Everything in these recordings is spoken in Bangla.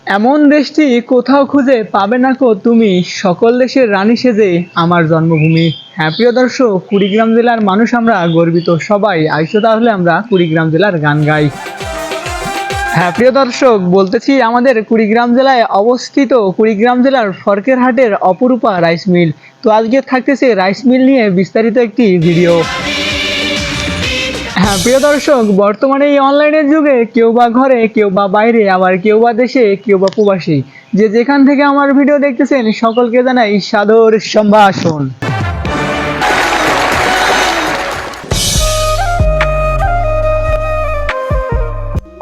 এমন দেশটি কোথাও খুঁজে পাবে না কো তুমি, সকল দেশের রানী সেজে আমার জন্মভূমি। হ্যাঁ প্রিয় দর্শক, কুড়িগ্রাম জেলার মানুষ আমরা গর্বিত সবাই। আইসো তাহলে আমরা কুড়িগ্রাম জেলার গান গাই। হ্যাঁ প্রিয় দর্শক, বলতেছি আমাদের কুড়িগ্রাম জেলায় অবস্থিত কুড়িগ্রাম জেলার ফরকেরহাটের অপরূপা রাইস মিল। তো আজকে থাকতেছে রাইস মিল নিয়ে বিস্তারিত একটি ভিডিও। হ্যাঁ প্রিয় দর্শক, বর্তমানে এই অনলাইনের যুগে কেউ বা ঘরে, কেউ বা বাইরে, আবার কেউ বা দেশে, কেউ বা প্রবাসী, যে যেখান থেকে আমার ভিডিও দেখতেছেন সকলকে জানাই সাদর সম্ভাষণ।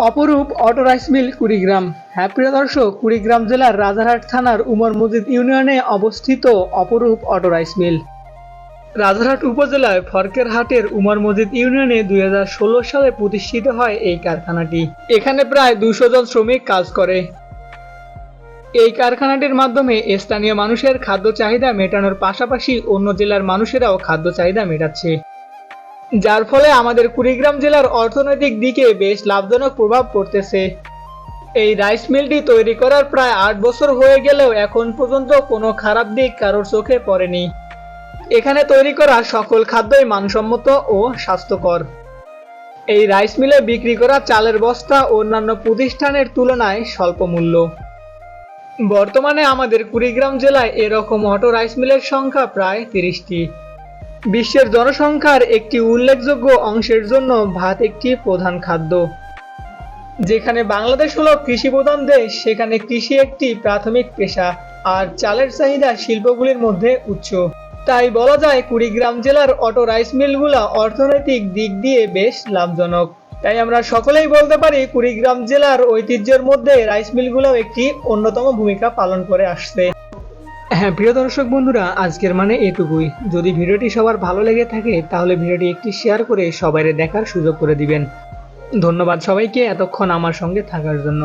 অপরূপ অটো রাইস মিল কুড়িগ্রাম। হ্যাঁ প্রিয় দর্শক, কুড়িগ্রাম জেলার রাজারহাট থানার উমর মসজিদ ইউনিয়নে অবস্থিত অপরূপ অটো রাইস মিল। রাজারহাট উপজেলায় ফরকেরহাটের উমর মসজিদ ইউনিয়নে 2016 সালে প্রতিষ্ঠিত হয় এই কারখানাটি। এখানে প্রায় 200 জন শ্রমিক কাজ করে। এই কারখানাটির মাধ্যমে স্থানীয় মানুষের খাদ্য চাহিদা মেটানোর পাশাপাশি অন্য জেলার মানুষেরাও খাদ্য চাহিদা মেটাচ্ছে, যার ফলে আমাদের কুড়িগ্রাম জেলার অর্থনৈতিক দিকে বেশ লাভজনক প্রভাব পড়তেছে। এই রাইস মিলটি তৈরি করার প্রায় 8 বছর হয়ে গেলেও এখন পর্যন্ত কোনো খারাপ দিক কারোর চোখে পড়েনি। এখানে তৈরি করা সকল খাদ্যই মানসম্মত ও স্বাস্থ্যকর। এই রাইস মিলে বিক্রি করা চালের বস্তা অন্যান্য প্রতিষ্ঠানের তুলনায় স্বল্প মূল্য। বর্তমানে আমাদের কুড়িগ্রাম জেলায় এরকম অটো রাইস মিলের সংখ্যা প্রায় 30টি। বিশ্বের জনসংখ্যার একটি উল্লেখযোগ্য অংশের জন্য ভাত একটি প্রধান খাদ্য। যেখানে বাংলাদেশ হলো কৃষি প্রধান দেশ, সেখানে কৃষি একটি প্রাথমিক পেশা, আর চালের চাহিদা শিল্পগুলির মধ্যে উচ্চ। তাই বলা যায় কুড়িগ্রাম জেলার অটো রাইস মিলগুলো অর্থনৈতিক দিক দিয়ে বেশ লাভজনক। তাই আমরা সকলেই বলতে পারি কুড়িগ্রাম জেলার ঐতিহ্যের মধ্যে রাইস মিলগুলোও একটি অন্যতম ভূমিকা পালন করে আসছে। হ্যাঁ প্রিয় দর্শক বন্ধুরা, আজকের মানে এটুকুই। যদি ভিডিওটি সবার ভালো লেগে থাকে তাহলে ভিডিওটি একটি শেয়ার করে সবাইকে দেখার সুযোগ করে দিবেন। ধন্যবাদ সবাইকে এতক্ষণ আমার সঙ্গে থাকার জন্য।